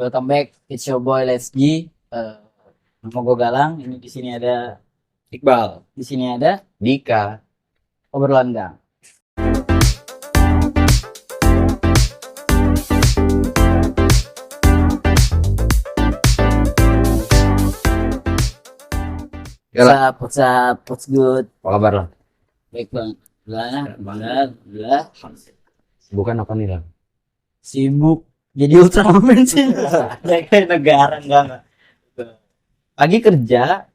Welcome back. It's your boy Let's G. Nama gue Galang. Ini di sini ada Iqbal, di sini ada Dika, obrolan gang. Gala. What's up? What's good? Apa kabar lah? Baik bang. Alhamdulillah. Bukan apa nih lah? Sibuk. Jadi Ultraman sih. Kayak negara enggak. Pagi kerja,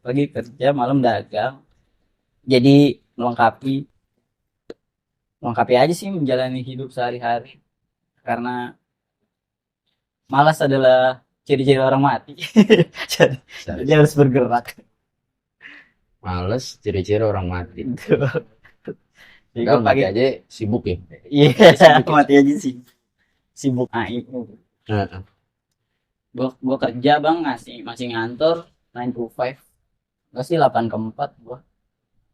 malam dagang. Jadi melengkapi aja sih menjalani hidup sehari-hari. Karena malas adalah ciri-ciri orang mati. Jadi harus bergerak. Males, ciri-ciri orang mati. Jadi Enggak, gue mati aja sibuk ya. Iya, mati aja sih. Sibuk. Nah, itu. Heeh. Gua kerja bang, masih ngantor 9 to 5. Gak sih 8 ke 4 gua.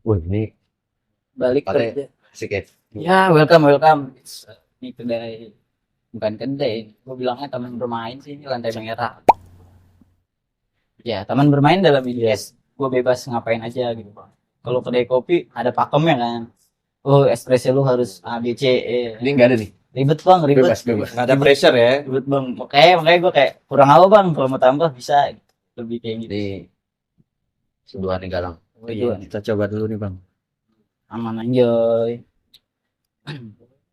Wah, ini Balik Oke. kerja. asik ya. Ya, welcome. Ini kedai, bukan kedai. Gua bilangnya taman bermain sih, ini lantai merah. Ya, taman bermain dalam ini. Yes. Gua bebas ngapain aja gitu bang. Kalau kedai kopi ada pakemnya kan. Oh, espresso lu harus A, B, C, E. Ini enggak ada nih. Ribet bang, ribet. Bebas. Nggak ada pressure ya. Ribet bang. Makanya gue kayak kurang apa bang. Kalau mau tambah bisa. Lebih kayak gitu. Ini seduhan nih Galang. Oh, iya. Kita coba dulu nih bang. Aman anjoy.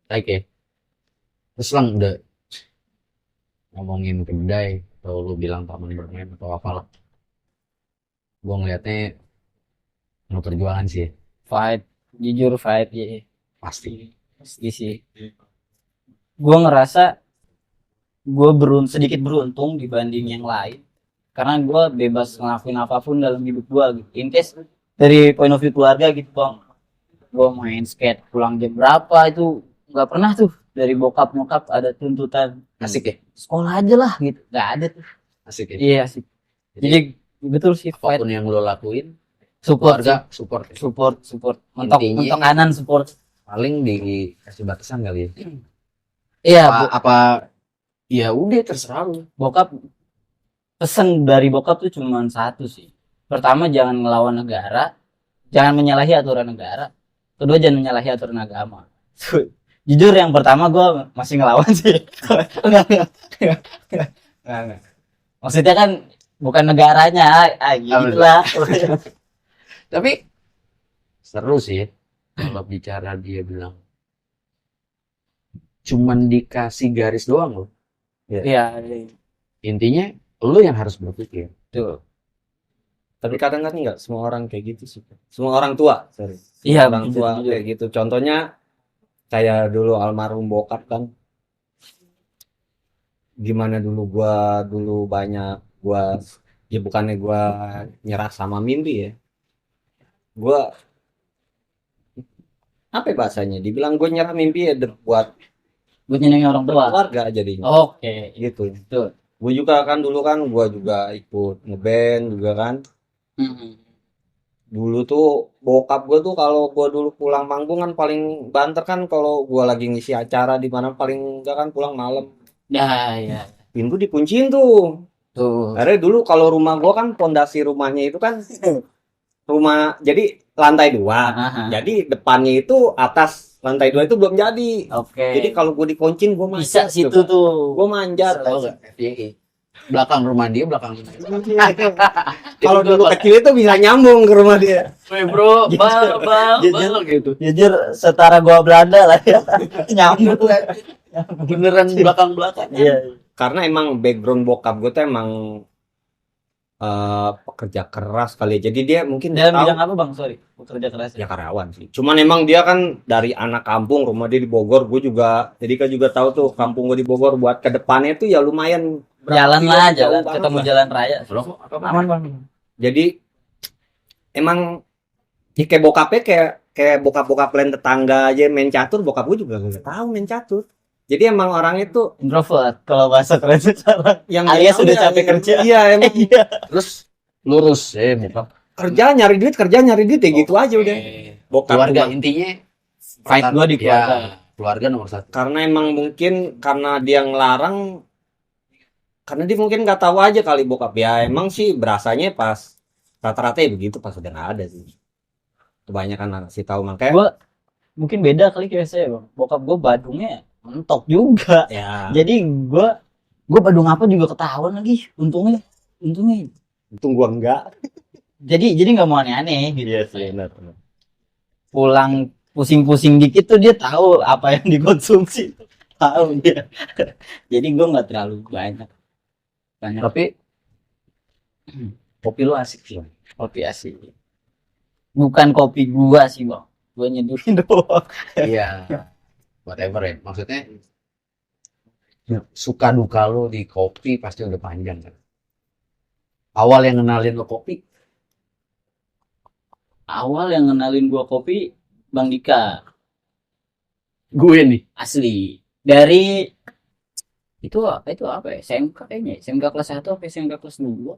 Baik ya. Terus lang udah ngomongin kedai atau lu bilang taman bermain atau apalah. Gua ngeliatnya penuh perjuangan sih ya. Fight. Jujur fight ya. Pasti. Pasti sih. Gue ngerasa gue sedikit beruntung dibanding yang lain. Karena gue bebas ngelakuin apapun dalam hidup gue gitu. In case dari point of view keluarga gitu bang. Gue main skate pulang jam berapa itu nggak pernah tuh dari bokap nyokap ada tuntutan Asik ya. sekolah aja lah gitu, nggak ada tuh. Asik ya. Iya sih. Jadi betul sih fight. Apapun yang lo lakuin, Support keluarga support. support mentok Intinya- kanan support. Paling dikasih batasan kali ya. Iya, apa ya udah terserah lu. bokap pesen dari bokap tuh cuma satu sih. Pertama jangan ngelawan negara, jangan menyalahi aturan negara. Kedua jangan menyalahi aturan agama. Jujur yang pertama gue masih ngelawan sih. Enggak. Maksudnya kan bukan negaranya, gitu lah. Tapi seru sih kalau bicara dia bilang cuman dikasih garis doang loh. Iya, Intinya lu yang harus berpikir. betul. Tapi kadang kan nggak semua orang kayak gitu sih. Semua orang tua, sorry. Iya, Orang tua jujur. kayak gitu. Contohnya kayak dulu almarhum bokap kan. Gimana dulu ya bukannya gua nyerah sama mimpi ya. Gua apa ya bahasanya? Dibilang gue nyerah mimpi ya buat Buat nyenengin orang tua. keluarga jadinya. Oke, Gitu. betul. Gue juga kan dulu kan gue juga ikut ngeband juga kan. Mm-mm. Dulu tuh bokap gue tuh kalau gue dulu pulang manggung kan paling banter kan kalau gue lagi ngisi acara di mana paling enggak kan pulang malam. Ya. Pintu dikunciin tuh. Tuh. Karena dulu kalau rumah gue kan pondasi rumahnya itu kan rumah jadi lantai 2. Aha. Jadi depannya itu atas lantai 2 itu belum jadi. Oke. Jadi kalau gue dikuncin gue bisa manjat. situ tuh. Gue manjat. Tahu nggak? FYI. Belakang rumah dia, belakang rumah dia. Kalau dulu kecil itu bisa nyambung ke rumah dia. Woi bro, bal Jujur gitu. Jujur setara gua Belanda lah ya. Nyambung. Beneran belakang-belakang. Iya. Karena emang background bokap gue tuh emang pekerja keras kali ya. Jadi dia mungkin Dalam tahu bidang apa bang? Sorry, bekerja keras ya karyawan sih. Cuman emang dia kan dari anak kampung, rumah dia di Bogor. Gue juga, jadi kan juga tahu tuh kampung gue di Bogor buat ke depannya tuh ya lumayan berapa Jalan kilo, lah, jauh jalan banget ketemu lah. jalan raya. Bro, apa Aman bang. Jadi emang ya kayak bokapnya kayak bokap-bokap lain tetangga aja main catur, bokap gue juga nggak tahu main catur. Jadi emang orang itu Introvert kalau bahasa keren sekarang. yang Alias dia sudah tahu capek ya, kerja. Iya emang Iya. Terus lurus bokap. kerja nyari duit ya gitu aja udah. Bokap Keluarga emang. intinya Fight gua di keluarga. Ya, keluarga nomor satu. Karena emang mungkin karena dia ngelarang karena dia mungkin nggak tahu aja kali bokap ya, emang sih berasanya pas rata-rata ya begitu, pas udah nggak ada sih kebanyakan sih tahu makanya. Gue mungkin beda kali kayak saya bang. Bokap gue Badungnya mentok juga. Ya Jadi gue Badung apa juga ketahuan lagi. Untungnya untung gua enggak. jadi nggak mau aneh-aneh gitu. Iya sih, benar. Pulang pusing-pusing dikit tuh dia tahu apa yang dikonsumsi, tahu dia. Jadi gue nggak terlalu banyak Tapi kopi lu asik sih. kopi asli. Bukan kopi gua sih bang, gua nyeduhin doang. Iya. Whatever ya. Maksudnya suka duka lu di kopi pasti udah panjang kan. Awal yang kenalin lo kopi, Awal yang kenalin gua kopi Bang Dika gue nih. asli dari itu apa ya, SMK kayaknya, SMK kelas 1 apa SMK kelas 2,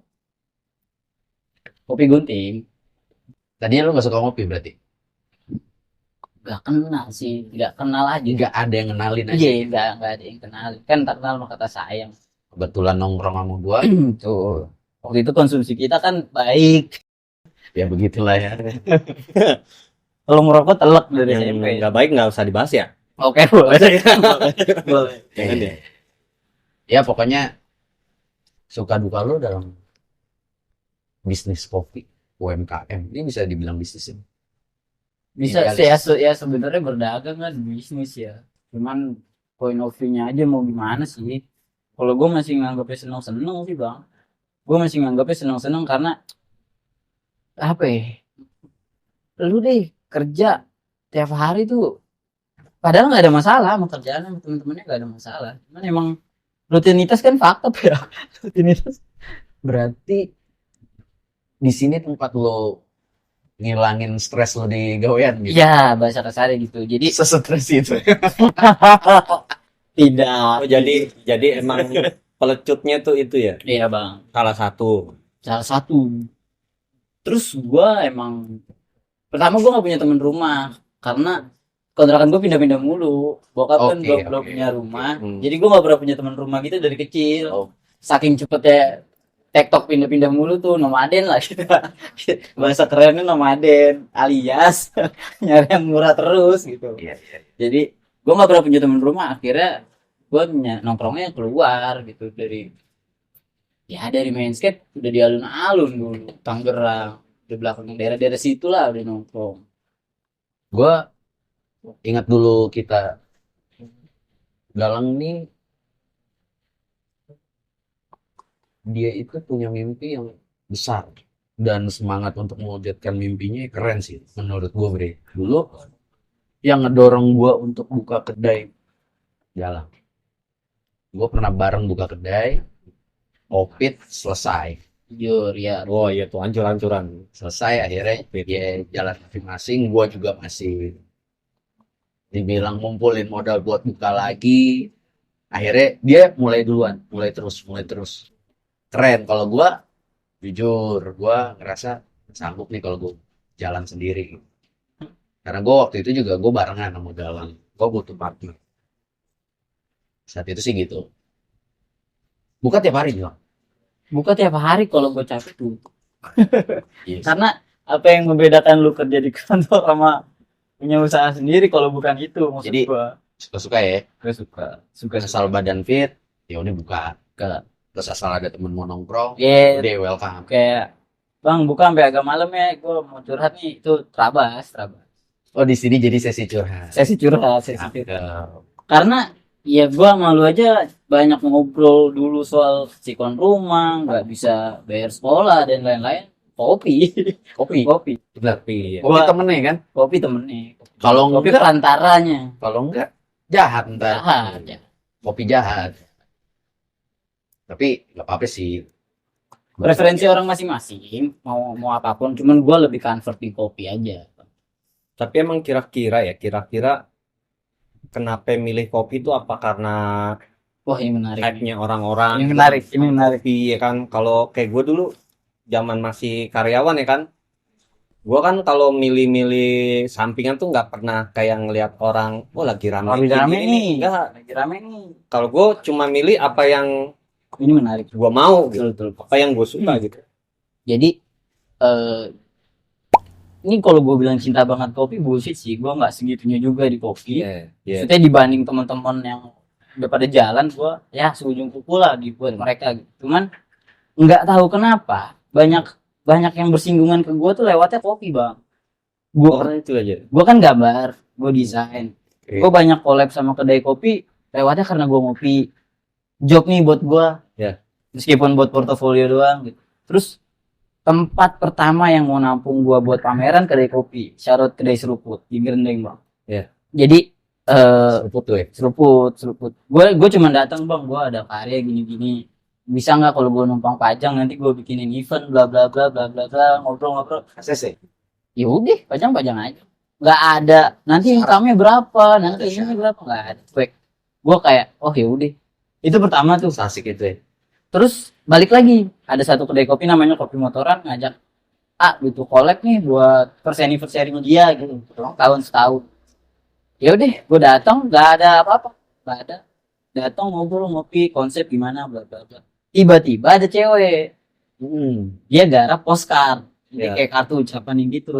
kopi gunting. Tadinya lu gak suka ngopi berarti? Gak kenal sih, gak kenal aja. Gak ada yang kenalin aja. Iya, gak ada yang kenal, kan tak kenal maka kata sayang. Kebetulan nongkrong sama gua, Tuh waktu itu konsumsi kita kan baik, ya begitulah ya. kalau ngerokok telek dari Yang SMP. nggak baik nggak usah dibahas ya. Oke boleh. Boleh. Jangan ya. Ya pokoknya suka duka lu dalam bisnis kopi UMKM. Ini bisa dibilang bisnis ini. Bisa Iya, sih ya, ya sebenarnya berdagang kan bisnis ya, cuman point of view-nya aja mau gimana sih. Kalau gue masih nganggapnya seneng-seneng sih bang, gue masih nganggapnya seneng-seneng karena apa ya, lu deh kerja tiap hari tuh padahal nggak ada masalah sama kerjaan sama temen-temennya, nggak ada masalah, cuman emang rutinitas kan fakta ya. Rutinitas Berarti di sini tempat lo ngilangin stres lo di gawean gitu. ya bahasa kasarnya gitu, jadi Sesetres itu. tidak. Oh, jadi emang pelecutnya tuh itu ya, Iya bang, salah satu. salah satu. Terus gua emang pertama gua nggak punya teman rumah karena kontrakan gue pindah-pindah mulu. Bokap kan Oke, belum oke, punya rumah, Hmm. jadi gue nggak pernah punya teman rumah gitu dari kecil. Oh. Saking cepetnya TikTok pindah-pindah mulu tuh, nomaden lah gitu. Bahasa kerennya nomaden, alias nyari yang murah terus gitu. Iya, iya. Jadi gue nggak pernah punya teman rumah, akhirnya gue nongkrongnya keluar gitu dari main skate udah di alun-alun dulu, Tangerang, di belakang daerah-daerah situ lah udah nongkrong. Gue ingat dulu kita Galang nih, dia itu punya mimpi yang besar dan semangat untuk mewujudkan mimpinya keren sih menurut gue Bre. Dulu yang ngedorong gue untuk buka kedai Galang. Gue pernah bareng buka kedai, Covid selesai. Jujur ya, Oh iya tuh hancur-hancuran. Selesai akhirnya dia jalan masing-masing, gue juga masih dibilang ngumpulin modal buat buka lagi. Akhirnya dia mulai duluan, mulai terus. Keren. Kalau gue jujur, gue ngerasa sanggup nih kalau gue jalan sendiri. Karena gue waktu itu juga gue barengan sama Galang, gue butuh partner. Saat itu sih gitu. Buka tiap hari juga. buka tiap hari kalau gue capek tuh. Yes. Karena apa yang membedakan lu kerja di kantor sama punya usaha sendiri kalau bukan itu, maksud Jadi, gua. Suka-suka ya. Gue suka Asal badan fit, ya udah buka. Buka. Terus asal ada temen mau nongkrong, Ya, udah welcome. kayak bang buka sampai agak malam ya, gue mau curhat nih, itu Trabas. Oh di sini jadi sesi curhat. Sesi curhat. Cakep. Karena ya gua malu aja banyak ngobrol dulu soal sikon rumah, nggak bisa bayar sekolah dan lain-lain. Kopi. Kopi. Benar. Tapi Kopi temennya kan? Kopi temennya. Kalau Kopi enggak, perantaranya. jahat ntar. Jahat. Kopi jahat. Tapi nggak apa-apa sih. Preferensi orang masing-masing, mau apapun, cuman gua lebih convert di kopi aja. tapi emang kira-kira kenapa milih kopi itu apa karena Wah, ini menarik. hype-nya orang-orang? Ini menarik. Kopi ya kan, kalau kayak gue dulu zaman masih karyawan ya kan, gue kan kalau milih-milih sampingan tuh nggak pernah kayak ngelihat orang, oh lagi rame Lagi gini rame nih. nih. Enggak, Lagi rame nih. kalau gue cuma milih apa yang ini menarik. Gua mau gitu. Betul. Apa yang gue suka gitu. Jadi ini kalau gue bilang cinta banget kopi bullshit sih, gue nggak segitunya juga di kopi. Iya. Maksudnya dibanding teman-teman yang udah pada jalan, gue ya seujung kuku lah buat mereka gitu. Cuman nggak tahu kenapa banyak yang bersinggungan ke gue tuh lewatnya kopi bang. Karena itu aja. Gue kan gambar, gue desain, Oke. gue banyak collab sama kedai kopi lewatnya karena gue ngopi. Job nih buat gue, Ya. meskipun buat portofolio doang gitu. Terus tempat pertama yang mau nampung gua buat pameran kedai kopi, Syarat kedai seruput di Grendeng bang. Ya. Jadi Seruput tuh ya. seruput. Gue cuma datang bang, gua ada karya gini-gini. Bisa nggak kalau gua numpang pajang nanti gua bikinin event bla bla bla bla bla bla ngobrol-ngobrol. ACC. Ya udah pajang aja. Nggak ada nanti income-nya berapa, nanti ini berapa nggak ada. Gue kayak oh ya udah. Itu pertama tuh. Asik itu ya. Terus balik lagi, ada satu kedai kopi namanya Kopi Motoran ngajak gitu collab nih buat first anniversary dia gitu, ulang tahun setahun. Ya udah, gue datang nggak ada apa-apa, nggak ada. Datang ngobrol ngopi konsep gimana bla bla bla. Tiba-tiba ada cewek, dia garap postcard, jadi Ya. kayak kartu ucapan yang gitu.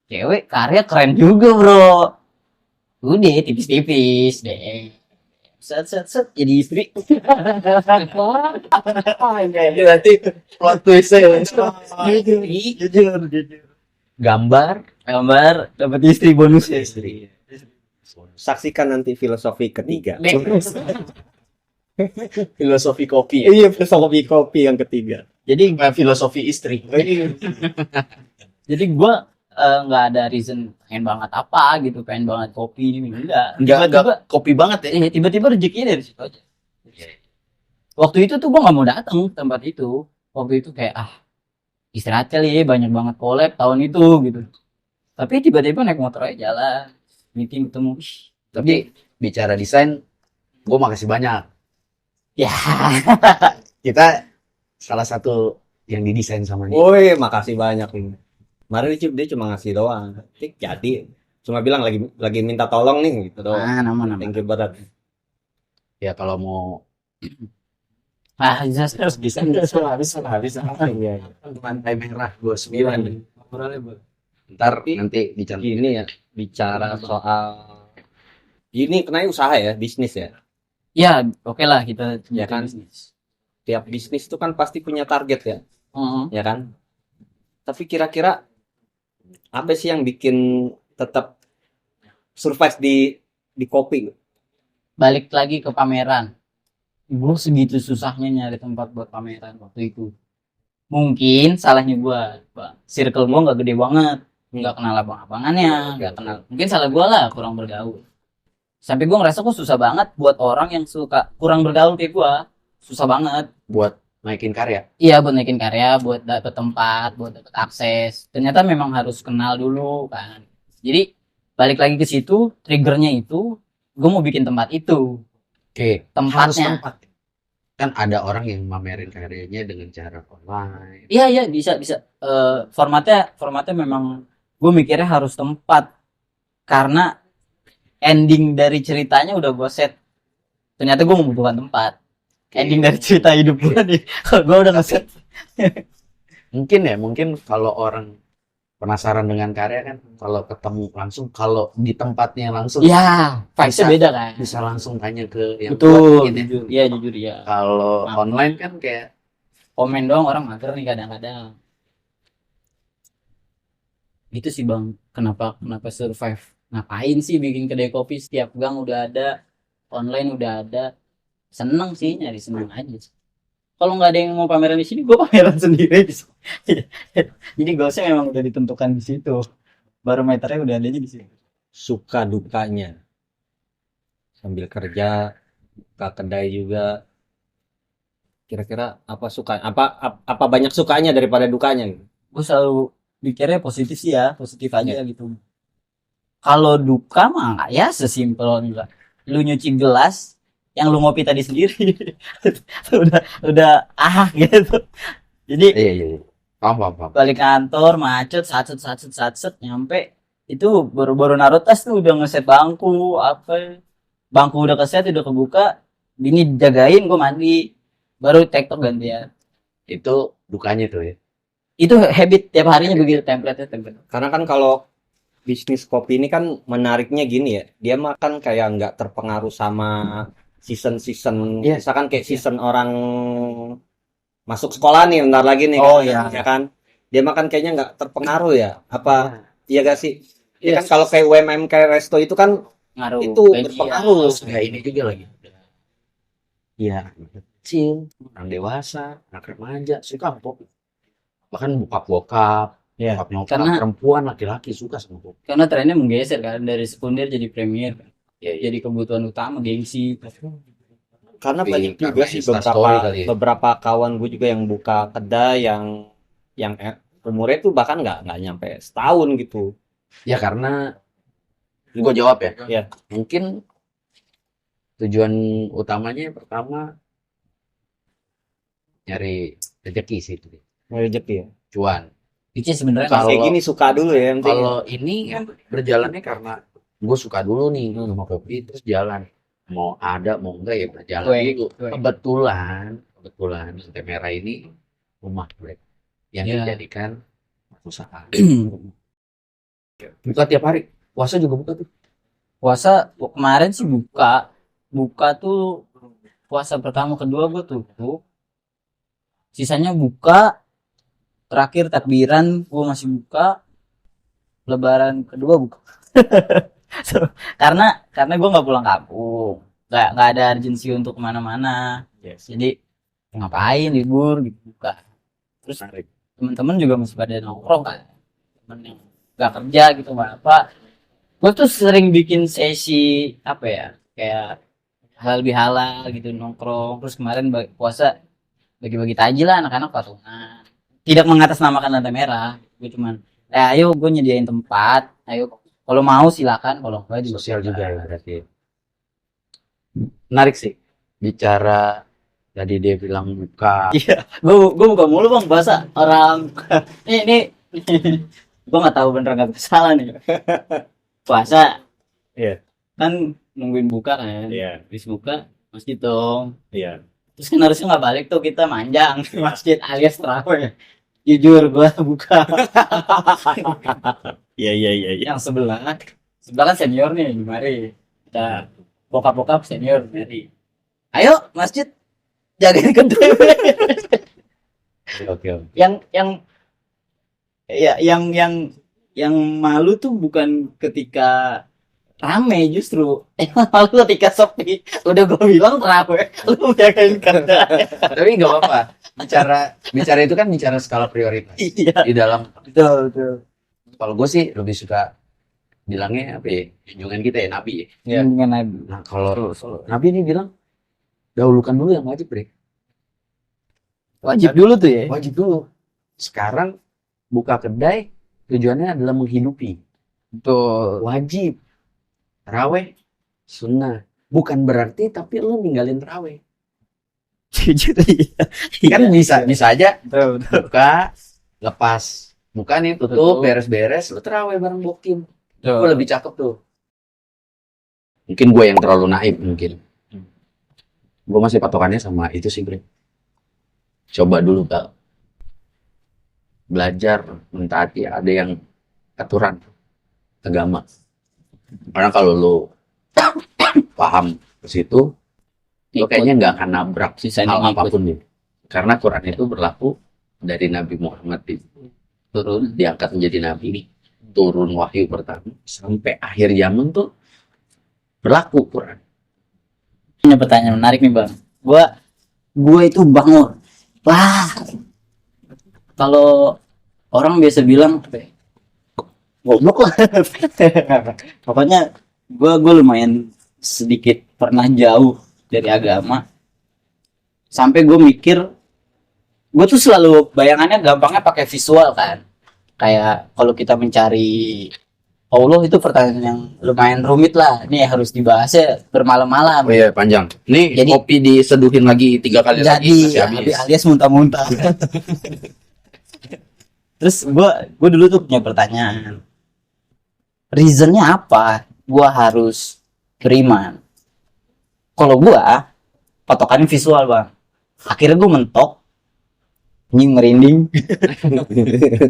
Cewek karya keren juga bro. Udah tipis-tipis deh. Set jadi istri. Ini nanti plot twist ya. Jujur. Gambar Gambar dapat istri bonus ya. istri. Saksikan nanti filosofi ketiga. Filosofi kopi. Iya, filosofi kopi yang ketiga. Jadi Filosofi istri. jadi gua nggak ada reason pengen banget apa gitu, pengen banget kopi ini enggak. Enggak kopi banget ya. Tiba-tiba rezekinya dari situ aja. Waktu itu tuh gua nggak mau datang ke tempat itu. Waktu itu kayak istirahat kali ya, banyak banget collab tahun itu gitu. Tapi tiba-tiba naik motor aja jalan, meeting ketemu. Tapi bicara desain, gue makasih banyak. Ya, Kita salah satu yang didesain sama dia. Woi, makasih banyak ini. Kemarin dia cuma ngasih doang. Jadi cuma bilang lagi minta tolong nih gitu doang. nama. Thank you banget. Ya kalau mau Just bisa habis. Iya. Lantai merah 29. Ntar Tapi nanti bicara. Ini ya bicara soal ini kenanya usaha ya, bisnis ya. Ya, oke lah kita Ya kan? bisnis. Tiap bisnis itu kan pasti punya target ya, Heeh. ya kan? Tapi kira-kira apa sih yang bikin tetap survive di kopi? Balik lagi ke pameran. Gue segitu susahnya nyari tempat buat pameran waktu itu. Mungkin salahnya gue, circle gue nggak gede banget, nggak kenal abang-abangannya, nggak kenal. Mungkin salah gue lah, kurang bergaul. Sampai gue ngerasa kok susah banget buat orang yang suka kurang bergaul kayak gue, susah banget. Buat naikin karya. Iya, buat naikin karya, buat dapet tempat, buat dapet akses. Ternyata memang harus kenal dulu kan. Jadi balik lagi ke situ, triggernya itu, gue mau bikin tempat itu. Oke, harus Tempatnya. tempat. Kan ada orang yang mamerin karyanya dengan cara online. Iya bisa. Formatnya memang gue mikirnya harus tempat karena ending dari ceritanya udah gue set. Ternyata gue membutuhkan tempat. Ending dari cerita hidup gue nih, gue udah ngeset. Mungkin kalau orang penasaran dengan karya kan, kalau ketemu langsung, kalau di tempatnya langsung Ya, vibes-nya Bisa. beda kan. bisa langsung tanya ke yang Betul, buat ini. jujur. Iya jujur ya. Kalau Nah. online kan kayak Komen doang orang mager nih kadang-kadang. Gitu sih bang, kenapa survive? Ngapain sih bikin kedai kopi setiap gang udah ada, online udah ada. Seneng sih, nyari seneng aja. Kalau nggak ada yang mau pameran di sini, gue pameran sendiri. Jadi goalsnya memang udah ditentukan di situ. Barometernya udah adanya di situ. Suka dukanya sambil kerja, buka kedai juga. Kira-kira apa banyak sukanya daripada dukanya gitu? Gue selalu pikirnya positif sih ya, positif aja gitu. Kalau duka mah ya sesimpel enggak. Lu nyuci gelas yang lu ngopi tadi sendiri udah gitu. Jadi iya. Paham. balik kantor macet satset nyampe itu baru naruh tas tuh udah ngeset bangku udah keset udah kebuka, ini jagain gue mandi baru TikTok gantian. Itu dukanya tuh ya. Itu habit tiap harinya begitu, template. Karena kan kalau bisnis kopi ini kan menariknya gini ya, dia mah kan kayak nggak terpengaruh sama season-season. Iya. Misalkan kayak season orang masuk sekolah nih bentar lagi nih Oh, kan, iya. ya kan, dia mah kan kayaknya nggak terpengaruh ya, apa iya gak sih? Iya. Kan kalau kayak UMM kayak resto itu kan Ngaruh. itu berpengaruh. Kayak ini juga lagi. Iya, anak kecil, orang dewasa, anak remaja suka sama kopi. Bahkan bokap-bokap, Iya. bokap-nyokap, Karena- perempuan, laki-laki suka sama kopi. Karena trennya menggeser kan dari sekunder jadi premier, Ya, ya. jadi kebutuhan utama, gengsi. Karena Tapi banyak juga karena sih Instastory kali ya. beberapa kawan gue juga yang buka kedai yang umurnya tuh bahkan nggak nyampe setahun gitu. Ya karena gue jawab ya. Iya. Mungkin tujuan utamanya pertama nyari rezeki sih itu. Rezeki ya. Cuan. Itu sebenarnya Kalau- Kayak gini suka dulu ya, yang penting. Kalau ini kan berjalannya karena gue suka dulu nih sama kopi terus jalan. Mau ada mau enggak ya berjalan Cuek, dulu. cuek. Kebetulan Santai Merah ini rumah gue yang Ya. dijadikan usaha. Buka tiap hari. Puasa juga buka tuh. puasa kemarin sih buka tuh puasa pertama kedua gue tutup, sisanya buka, terakhir takbiran gue masih buka, lebaran kedua buka. karena gue nggak pulang kampung, nggak ada urgensi untuk kemana-mana, Yes. jadi ngapain libur gitu buka. Terus teman-teman juga masih pada nongkrong kan, temen yang nggak kerja gitu nggak apa. Gue tuh sering bikin sesi apa ya, kayak halal bihalal gitu nongkrong. Terus kemarin puasa bagi-bagi takjil lah anak-anak patungan. Tidak mengatasnamakan Lantai Merah, gue cuman ayo gue nyediain tempat, ayo kalau mau silakan, kalau enggak juga Sosial juga ya berarti. Menarik sih. Bicara tadi dia bilang buka. gue buka mulu bang bahasa orang. ini gue nggak tahu bener nggak salah nih. Puasa Iya. kan nungguin buka kan, Iya. habis buka masjid dong. Iya. Terus kan harusnya nggak balik tuh, kita manjang ke masjid alias terawih. Jujur gua buka Iya. yang sebelah kan senior nih, mari kita bokap senior, mari ayo masjid jagain kedua. Oke. yang ya yang malu tuh bukan ketika rame, justru yang malu ketika sepi. Udah gua bilang terawih lu jagain kedua. Tapi nggak apa-apa. Bicara itu kan bicara skala prioritas. Iya, Di dalam betul. kalau gue sih lebih suka bilangnya apa ya? Junjungan kita ya Nabi ya. Iya. Dengan Nabi. Nah kalau Nabi ini bilang dahulukan dulu yang wajib Bre. Wajib dulu tuh ya. Wajib dulu. Sekarang buka kedai tujuannya adalah menghidupi. Betul. Wajib. Terawih sunnah. Bukan berarti tapi lu ninggalin terawih. Jujur iya. Kan bisa aja Betul. buka, lepas buka nih, tutup, Tutup. beres-beres, lu terawih bareng bokim. Gue Betul. lebih cakep tuh. Mungkin gue yang terlalu naif mungkin. Gue masih patokannya sama itu sih Bre. Coba dulu Kak. Belajar mentaati ada yang aturan agama. Karena kalau lu paham ke situ, lu kayaknya nggak akan nabrak Sisanya hal ngikut. apapun nih. Karena Quran itu berlaku dari Nabi Muhammad turun diangkat menjadi nabi, turun wahyu pertama sampai akhir zaman tuh berlaku Quran. Punya pertanyaan menarik nih bang. Gua itu bangun. Wah. Kalau orang biasa bilang apa ya? Goblok lah. Pokoknya gua lumayan sedikit pernah jauh dari agama. Sampai gue mikir, gue tuh selalu bayangannya gampangnya pakai visual kan. Kayak kalau kita mencari Allah itu pertanyaan yang lumayan rumit lah. Ini harus dibahasnya bermalam-malam. Oh iya panjang. Nih Jadi- kopi diseduhin lagi 3 kali lagi Jadi masih habis. alias muntah-muntah. Terus gue dulu tuh punya pertanyaan. Reasonnya apa? Gue harus beriman. Kalau gue patokannya visual bang. Akhirnya gue mentok, anjing merinding.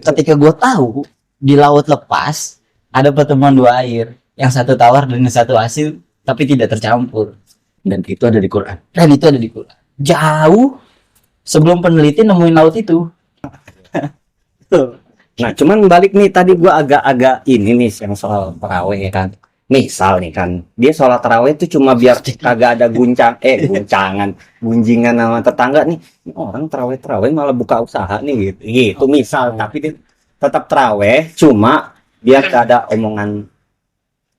Ketika gue tahu di laut lepas ada pertemuan dua air, yang satu tawar dan yang satu asin, tapi tidak tercampur. Dan itu ada di Quran. Dan itu ada di Quran. Jauh sebelum peneliti nemuin laut itu. Nah, cuman balik nih tadi gua agak-agak ini nih yang soal tarawih ya kan. Misal nih kan, dia sholat tarawih itu cuma biar kagak ada guncangan, gunjingan sama tetangga nih. Ini orang tarawih malah buka usaha nih gitu. Gitu misal, tapi dia tetap tarawih cuma biar gak ada omongan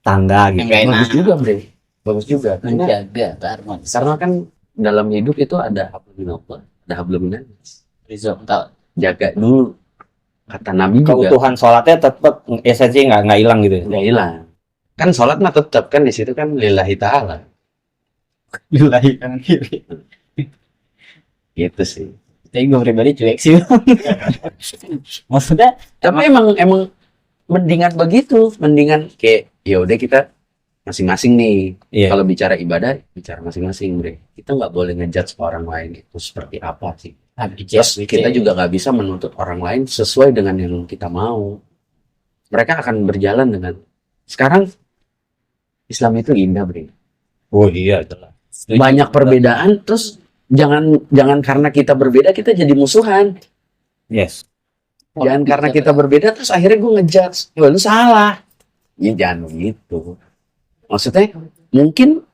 tangga gitu. Enggak enak. Bagus juga, Bre. Bagus juga. Menjaga keharmonisan. Karena kan dalam hidup itu ada hablum minallah, ada hablum minannas. Jaga dulu. Kata Nabi juga. Keutuhan sholatnya tetap esensi nggak hilang gitu. Nggak hilang. Kan sholat mah tetap kan di situ kan lillahi ta'ala. Lillahi kanan kiri. Gitu sih. Tapi gue pribadi cuek sih. Maksudnya Tapi emang mendingan begitu, mendingan kayak ya udah kita masing-masing nih. Iya. Kalau bicara ibadah, bicara masing-masing, Bre. Kita nggak boleh ngejudge orang lain itu seperti apa sih. Terus kita juga nggak bisa menuntut orang lain sesuai dengan yang kita mau. Mereka akan berjalan dengan sekarang Islam itu indah, Bre. Oh iya, jelas. Banyak perbedaan, terus jangan karena kita berbeda kita jadi musuhan. Yes. Jangan karena kita berbeda terus akhirnya gue ngejudge, wah lu salah. Ya jangan gitu. Maksudnya mungkin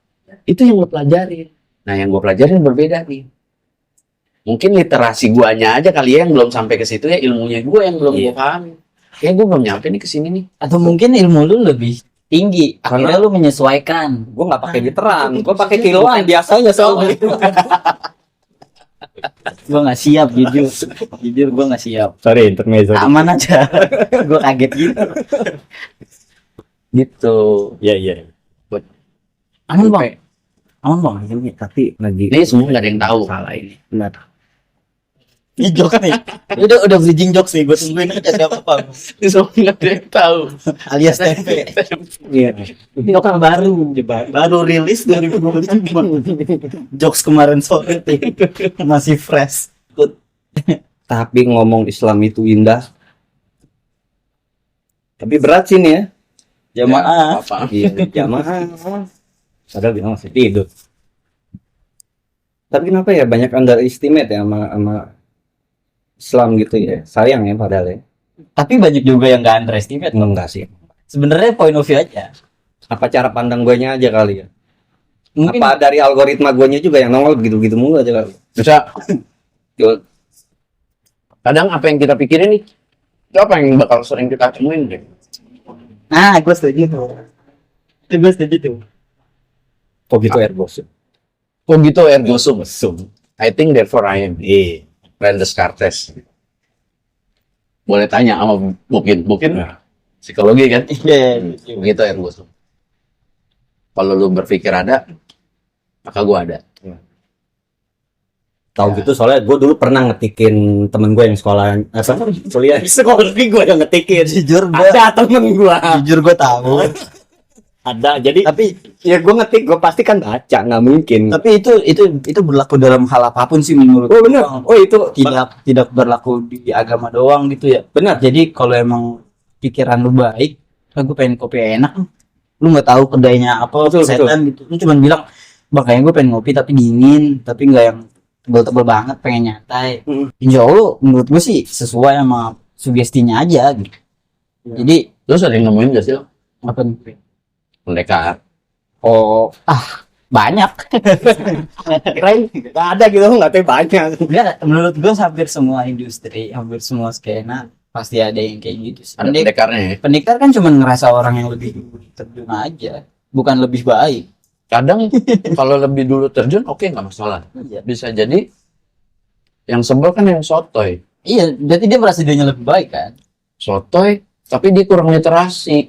itu yang lo pelajarin. Nah yang gue pelajarin berbeda nih. Mungkin literasi guanya aja kali ya yang belum sampai ke situ ya, ilmunya gue yang belum gue pahami. Kayak gue belum nyampe nih ke sini nih. atau mungkin ilmu lu lebih tinggi, akhirnya lu menyesuaikan. Gue nggak pakai literan, gue pakai kiloan biasanya soalnya. Gue nggak siap jujur gue nggak siap. Sorry, intermezzo. Aman aja. Gue kaget gitu. Gitu. Iya. Aman bang. Aman bang. Ini tapi lagi Ini semua nggak ada yang tahu. salah ini. Benar. Ini jokes nih. Udah bridging jokes nih. Gue tungguin aja siapa bang. Ini semua nggak ada yang tahu. Alias tempe. Iya. Ini orang baru rilis 2025. Jokes kemarin sore masih fresh. Tapi ngomong Islam itu indah. Tapi berat sih nih ya. Jamaah. Apa? Iya, jamaah. Padahal bilang masih tidur. Tapi kenapa ya banyak underestimate ya sama Islam gitu ya. Sayang ya padahal ya. Tapi banyak juga yang gak underestimate. Enggak sih. Sebenarnya point of view aja. Apa cara pandang guanya aja kali ya. Mungkin Apa dari algoritma guanya juga yang nongol gitu-gitu mulu aja kali. Bisa. Kadang apa yang kita pikirin nih, itu apa yang bakal sering kita temuin deh. gue setuju tuh. Gue setuju tuh. Oh gitu ergo sum. Oh gitu ergo sum. I think therefore I am. Ren Descartes. Boleh tanya sama mungkin psikologi kan? Iya. Begitu ergo sum. Kalau lu berpikir ada, maka gua ada. Tahu gitu soalnya gue dulu pernah ngetikin temen gue yang sekolah kuliah psikologi, gue yang ngetikin. Jujur Ada temen gue. Jujur gue tahu. Ada. Jadi Tapi ya gue ngetik, gue pasti kan baca, nggak mungkin. tapi itu berlaku dalam hal apapun sih menurut Oh benar. gua. Oh itu Tidak berlaku di agama doang gitu ya. benar. Jadi kalau emang pikiran lu baik, gue pengen kopi enak, lu nggak tahu kedainya apa, Betul, setan gitu. Lu cuma bilang, bang kayaknya gue pengen ngopi tapi dingin, tapi nggak yang tebel-tebel banget, pengen nyantai. Insya Allah menurut gue sih sesuai sama sugestinya aja gitu. Jadi Lu sering nemuin gak sih lo? apa nih? Pendekar. Oh banyak. Kirain nggak ada gitu, nggak tahu banyak. Enggak, menurut gue hampir semua industri, hampir semua skena pasti ada yang kayak gitu sih. Ada pendekarnya ya? Pendekar kan cuma ngerasa orang yang lebih terjun aja, bukan lebih baik. Kadang kalau lebih dulu terjun oke nggak masalah. Iya. Bisa jadi yang sebel kan yang sotoy. Iya, berarti dia merasa dirinya lebih baik kan? Sotoy tapi dia kurang literasi.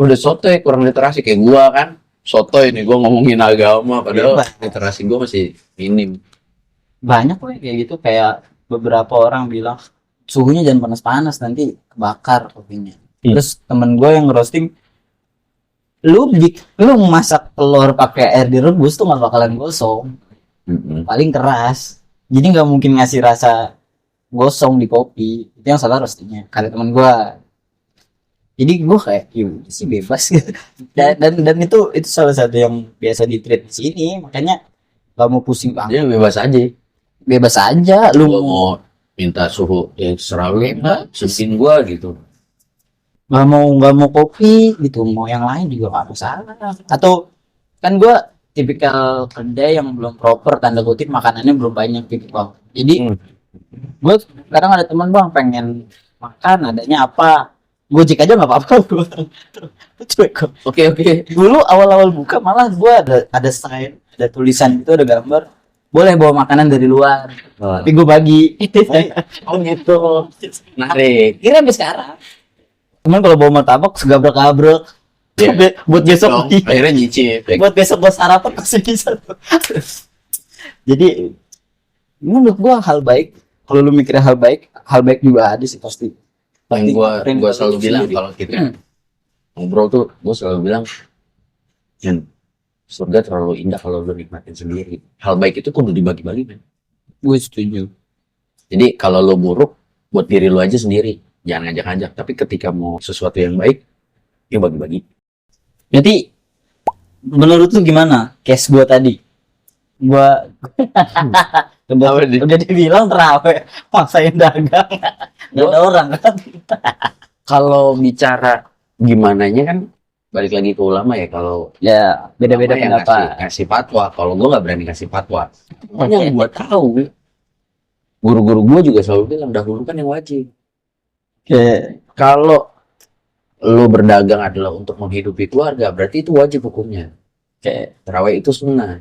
Udah sotoy kurang literasi kayak gua kan. Sotoy nih gua ngomongin agama padahal literasi gua masih minim. Banyak kok yang kayak gitu, kayak beberapa orang bilang suhunya jangan panas-panas nanti kebakar kopinya. Terus temen gue yang roasting, lu masak telur pakai air direbus tuh nggak bakalan gosong. paling keras. Jadi nggak mungkin ngasih rasa gosong di kopi. Itu yang salah roastingnya. Kata teman gua. Jadi gua kayak, yuk sih bebas. Dan itu salah satu yang biasa di treat di sini. Makanya nggak mau pusing banget. Dia bebas aja. Bebas aja. Lu Gua mau minta suhu yang serawet, sesin gua gitu. nggak mau kopi gitu, mau yang lain juga nggak masalah. Atau kan gua tipikal kedai yang belum proper, tanda kutip makanannya belum banyak gitu bang. Jadi gue kadang ada teman bang pengen makan adanya apa, Gojek aja nggak apa-apa gue. Cuek kok. Oke. Dulu awal-awal buka malah gue ada sign, ada tulisan itu, ada gambar boleh bawa makanan dari luar, tapi gue bagi. Oh gitu. Menarik. Kira sampai sekarang. Cuman kalau bawa martabak segabrak-gabrek. Iya. Buat besok Dong, akhirnya nyicip. buat besok gue sarapan masih bisa tuh. Jadi menurut gua hal baik, kalau lu mikirnya hal baik juga ada sih pasti. Yang gua selalu bilang sendiri. kalau kita ngobrol tuh, gua selalu bilang, Jen, surga terlalu indah kalau lu nikmatin sendiri. Hal baik itu kudu dibagi-bagi, men. Gue setuju. Jadi kalau lu buruk, buat diri lu aja sendiri, jangan ngajak-ngajak. Tapi ketika mau sesuatu yang baik, ya bagi-bagi. Jadi menurut lu gimana case gua tadi? Gua udah dibilang terawih, maksain dagang. Gak ada orang kan. Kalau bicara gimananya kan balik lagi ke ulama ya. Kalau Ya beda-beda ulama yang pendapat. ngasih fatwa, kalau gue nggak berani ngasih fatwa. Yang gue tahu, guru-guru gue juga selalu bilang dahulukan yang wajib. Oke. Kalau lo berdagang adalah untuk menghidupi keluarga, berarti itu wajib hukumnya. Oke. Tarawih itu sunnah.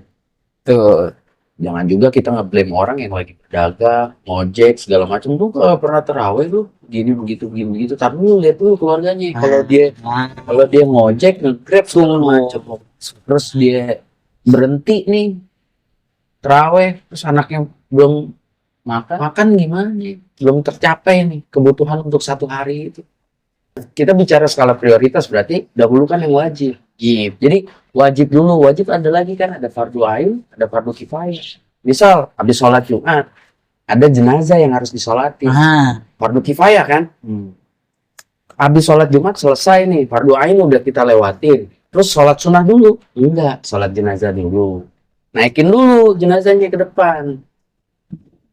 Tuh. Jangan juga kita nge-blame orang yang lagi berdagang, ngojek segala macam tuh kalau pernah tarawih tuh gini begitu. Tapi lu lihat dulu keluarganya. Kalau dia ngojek, nge-grab segala macam, terus dia berhenti nih tarawih, terus anaknya belum makan gimana? Belum tercapai nih kebutuhan untuk satu hari itu. Kita bicara skala prioritas, berarti dahulukan yang wajib. Jadi wajib dulu, wajib ada lagi kan, ada fardu ain, ada fardu kifayah. Misal habis sholat Jumat, ada jenazah yang harus disolati, fardu kifayah kan. Habis sholat Jumat selesai nih, fardu ain udah kita lewatin, terus sholat sunnah dulu, enggak, sholat jenazah dulu, naikin dulu jenazahnya ke depan.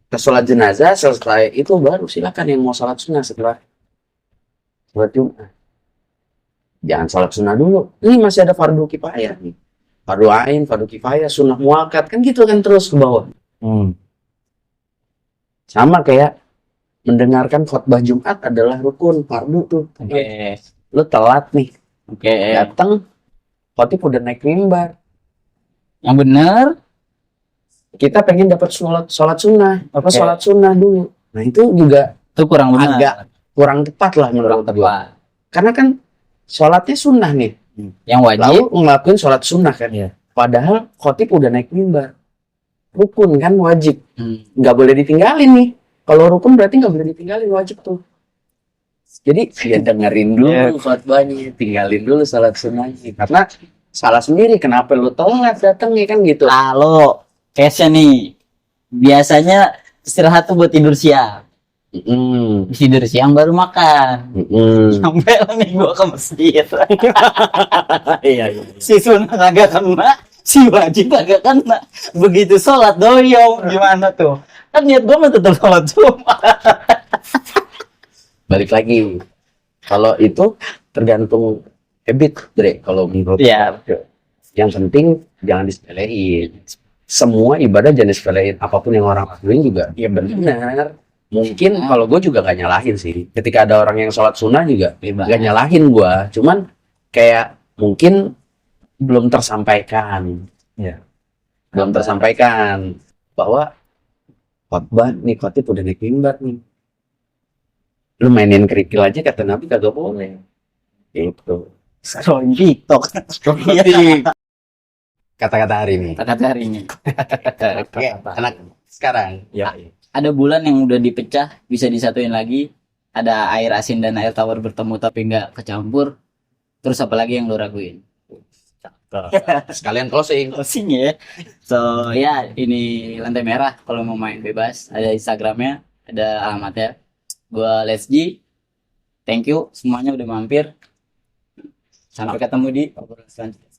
Kita sholat jenazah selesai itu baru silakan yang mau sholat sunnah setelah sholat Jumat. Jangan sholat sunnah dulu. Ini masih ada fardu kifayah nih. Fardu ain, fardu kifayah, sunnah muakkad. Kan gitu kan terus ke bawah. Sama kayak mendengarkan khotbah Jumat adalah rukun, fardu tuh. Oke. Lu telat nih. Oke. Datang, khotib udah naik mimbar. Yang benar. Kita pengen dapat sholat sunnah. Apa Oke. sholat sunnah dulu. Nah itu juga Itu kurang benar. agak kurang tepat lah menurut kurang gua. tepat. Karena kan sholatnya sunnah nih. Yang wajib. Lalu ngelakuin sholat sunnah kan ya. Padahal khotib udah naik mimbar. Rukun kan wajib. Nggak boleh ditinggalin nih. Kalau rukun berarti nggak boleh ditinggalin, wajib tuh. Jadi ya dengerin dulu khotbahnya, tinggalin dulu sholat sunnahnya. Karena salah sendiri, kenapa lu telat datangnya kan gitu. Kalau case-nya nih, biasanya istirahat tuh buat tidur siang. Tidur siang baru makan. Sampai lah nih gua ke masjid. Iya. Si sunnah kagak kena, si wajib kagak kena. Begitu sholat doyong, gimana tuh? Kan niat gua mah tetap sholat Jumat. Balik lagi. Kalau itu tergantung habit, Dre. Kalau menurut Iya. yang penting jangan disepelein. Semua ibadah jangan disepelein. Apapun yang orang lakuin juga ya benar. Mungkin kalau gue juga gak nyalahin sih. Ketika ada orang yang sholat sunnah juga gak nyalahin gue. Cuman kayak mungkin belum tersampaikan. Iya. Belum tersampaikan bahwa khotbah nih, khotib udah naik mimbar nih. Lu mainin kerikil aja kata Nabi kagak boleh. Gitu. Scrolling TikTok. Kata-kata hari ini. Kata hari ini. Oke, anak sekarang. Ya. Ada bulan yang udah dipecah, bisa disatuin lagi. Ada air asin dan air tawar bertemu tapi nggak kecampur. Terus apa lagi yang lo raguin? Sekalian closing. Closing ya. So ya ini lantai merah kalau mau main bebas. Ada Instagramnya, ada alamatnya. Gua Let's G. Thank you semuanya udah mampir. Sampai ketemu di obrolan selanjutnya.